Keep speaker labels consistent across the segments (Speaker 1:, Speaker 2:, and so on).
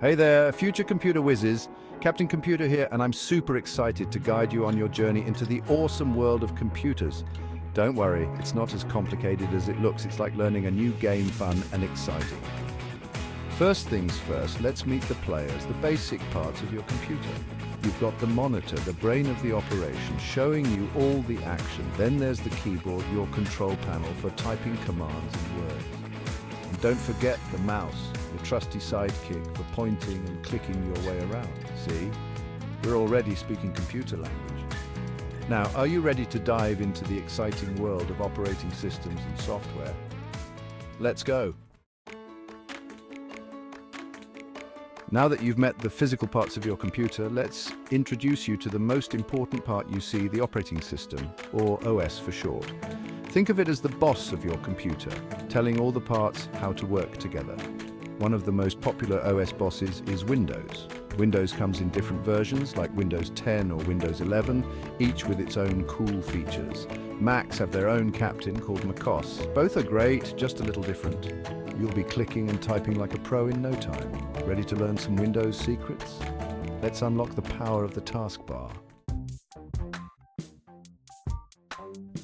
Speaker 1: Hey there, future computer whizzes. Captain Computer here, and I'm super excited to guide you on your journey into the awesome world of computers. Don't worry, it's not as complicated as it looks. It's like learning a new game, fun and exciting. First things first, let's meet the players, the basic parts of your computer. You've got the monitor, the brain of the operation, showing you all the action. Then there's the keyboard, your control panel for typing commands and words. And don't forget the mouse, the trusty sidekick for pointing and clicking your way around. See? We're already speaking computer language. Now, are you ready to dive into the exciting world of operating systems and software? Let's go. Now that you've met the physical parts of your computer, let's introduce you to the most important part you see, the operating system, or OS for short. Think of it as the boss of your computer, telling all the parts how to work together. One of the most popular OS bosses is Windows. Windows comes in different versions, like Windows 10 or Windows 11, each with its own cool features. Macs have their own captain called macOS. Both are great, just a little different. You'll be clicking and typing like a pro in no time. Ready to learn some Windows secrets? Let's unlock the power of the taskbar.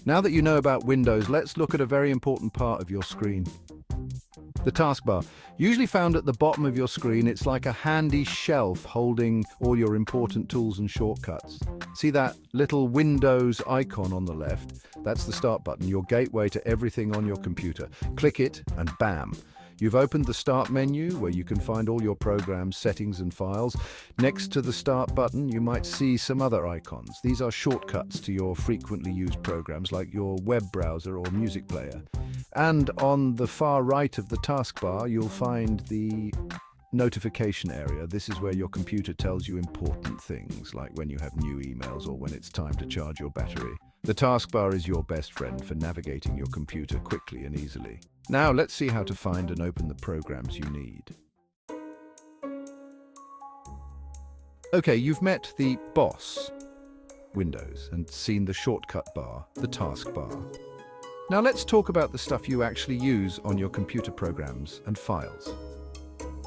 Speaker 1: Now that you know about Windows, let's look at a very important part of your screen. The taskbar. Usually found at the bottom of your screen, it's like a handy shelf holding all your important tools and shortcuts. See that little Windows icon on the left? That's the start button, your gateway to everything on your computer. Click it and bam! You've opened the Start menu where you can find all your programs, settings and files. Next to the Start button, you might see some other icons. These are shortcuts to your frequently used programs like your web browser or music player. And on the far right of the taskbar, you'll find the notification area. This is where your computer tells you important things, like when you have new emails or when it's time to charge your battery. The taskbar is your best friend for navigating your computer quickly and easily. Now let's see how to find and open the programs you need. Okay, you've met the boss, Windows, and seen the shortcut bar, the taskbar. Now let's talk about the stuff you actually use on your computer programs and files.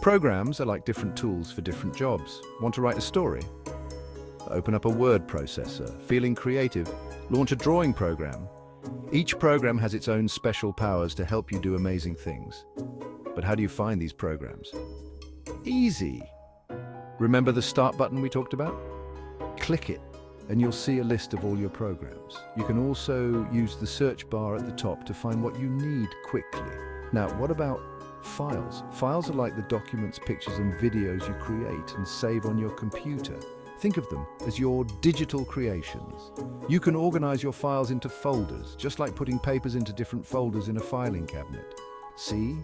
Speaker 1: Programs are like different tools for different jobs. Want to write a story? Open up a word processor. Feeling creative? Launch a drawing program. Each program has its own special powers to help you do amazing things. But how do you find these programs? Easy. Remember the Start button we talked about? Click it, and you'll see a list of all your programs. You can also use the search bar at the top to find what you need quickly. Now, what about files? Files are like the documents, pictures, and videos you create and save on your computer. Think of them as your digital creations. You can organize your files into folders, just like putting papers into different folders in a filing cabinet. See?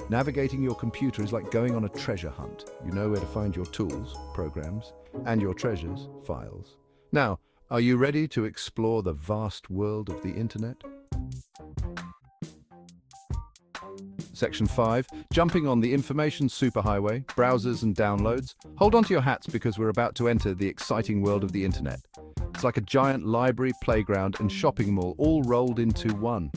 Speaker 1: Navigating your computer is like going on a treasure hunt. You know where to find your tools, programs, and your treasures, files. Now, are you ready to explore the vast world of the internet? Section 5, jumping on the information superhighway, browsers and downloads. Hold on to your hats because we're about to enter the exciting world of the internet. It's like a giant library, playground and shopping mall all rolled into one.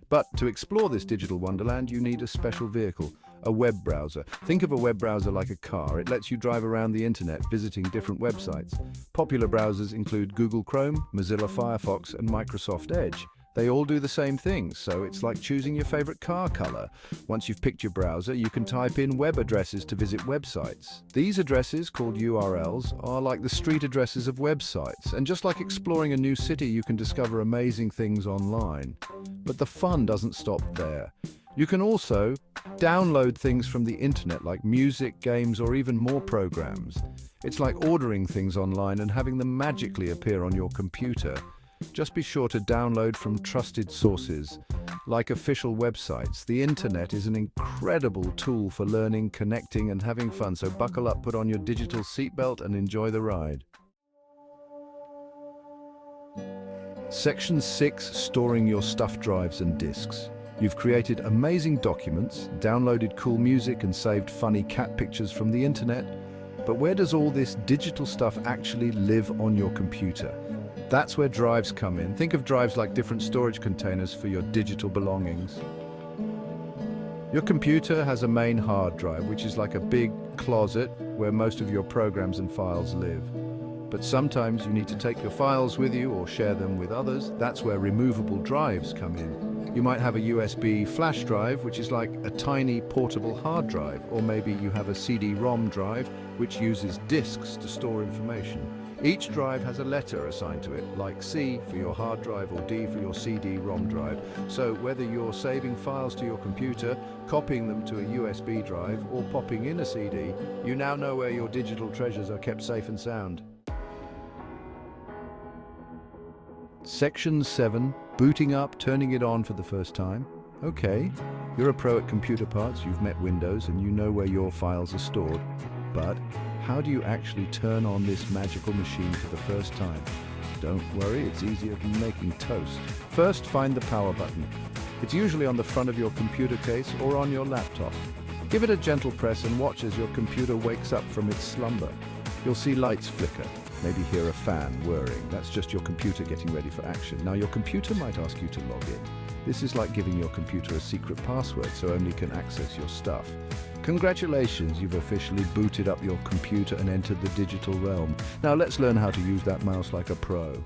Speaker 1: But to explore this digital wonderland, you need a special vehicle, a web browser. Think of a web browser like a car. It lets you drive around the internet, visiting different websites. Popular browsers include Google Chrome, Mozilla Firefox and Microsoft Edge. They all do the same thing, so it's like choosing your favorite car color. Once you've picked your browser, you can type in web addresses to visit websites. These addresses, called URLs, are like the street addresses of websites. And just like exploring a new city, you can discover amazing things online. But the fun doesn't stop there. You can also download things from the internet like music, games, or even more programs. It's like ordering things online and having them magically appear on your computer. Just be sure to download from trusted sources, like official websites. The internet is an incredible tool for learning, connecting, and having fun, so buckle up, put on your digital seatbelt, and enjoy the ride. Section 6, storing your stuff drives and disks. You've created amazing documents, downloaded cool music, and saved funny cat pictures from the internet. But where does all this digital stuff actually live on your computer? That's where drives come in. Think of drives like different storage containers for your digital belongings. Your computer has a main hard drive, which is like a big closet where most of your programs and files live. But sometimes you need to take your files with you or share them with others. That's where removable drives come in. You might have a USB flash drive, which is like a tiny portable hard drive, or maybe you have a CD-ROM drive, which uses disks to store information. Each drive has a letter assigned to it, like C for your hard drive or D for your CD-ROM drive. So whether you're saving files to your computer, copying them to a USB drive, or popping in a CD, you now know where your digital treasures are kept safe and sound. Section 7, booting up, turning it on for the first time. Okay, you're a pro at computer parts, you've met Windows, and you know where your files are stored. But how do you actually turn on this magical machine for the first time? Don't worry, it's easier than making toast. First, find the power button. It's usually on the front of your computer case or on your laptop. Give it a gentle press and watch as your computer wakes up from its slumber. You'll see lights flicker, maybe hear a fan whirring. That's just your computer getting ready for action. Now, your computer might ask you to log in. This is like giving your computer a secret password so only can access your stuff. Congratulations, you've officially booted up your computer and entered the digital realm. Now let's learn how to use that mouse like a pro.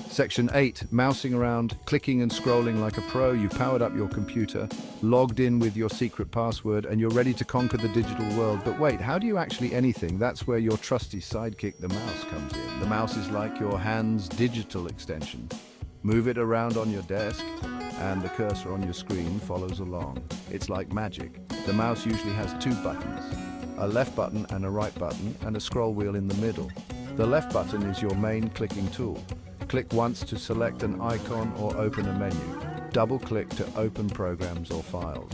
Speaker 1: Section 8, mousing around, clicking and scrolling like a pro. You've powered up your computer, logged in with your secret password, and you're ready to conquer the digital world. But wait, how do you actually anything? That's where your trusty sidekick, the mouse, comes in. The mouse is like your hand's digital extension. Move it around on your desk, and the cursor on your screen follows along. It's like magic. The mouse usually has two buttons, a left button and a right button, and a scroll wheel in the middle. The left button is your main clicking tool. Click once to select an icon or open a menu. Double-click to open programs or files.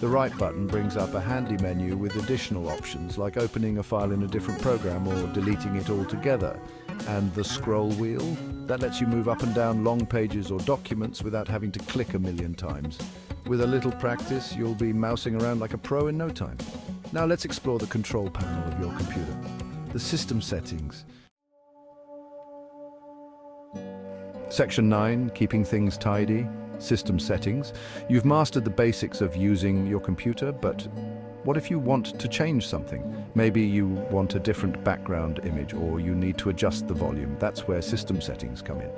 Speaker 1: The right button brings up a handy menu with additional options, like opening a file in a different program or deleting it altogether. And the scroll wheel, that lets you move up and down long pages or documents without having to click a million times. With a little practice, you'll be mousing around like a pro in no time. Now let's explore the control panel of your computer. The system settings. Section 9, keeping things tidy, system settings. You've mastered the basics of using your computer, but what if you want to change something? Maybe you want a different background image, or you need to adjust the volume. That's where system settings come in.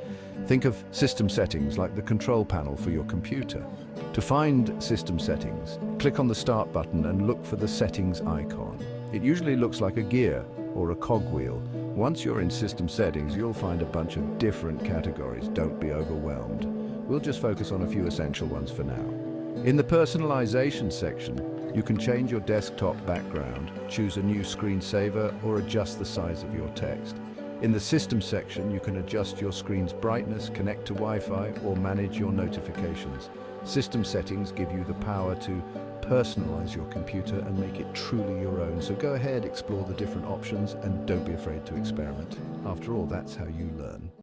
Speaker 1: Think of system settings like the control panel for your computer. To find system settings, click on the Start button and look for the settings icon. It usually looks like a gear or a cogwheel. Once you're in system settings, you'll find a bunch of different categories. Don't be overwhelmed. We'll just focus on a few essential ones for now. In the personalization section, you can change your desktop background, choose a new screensaver, or adjust the size of your text. In the system section, you can adjust your screen's brightness, connect to Wi-Fi, or manage your notifications. System settings give you the power to personalize your computer and make it truly your own. So go ahead, explore the different options, and don't be afraid to experiment. After all, that's how you learn.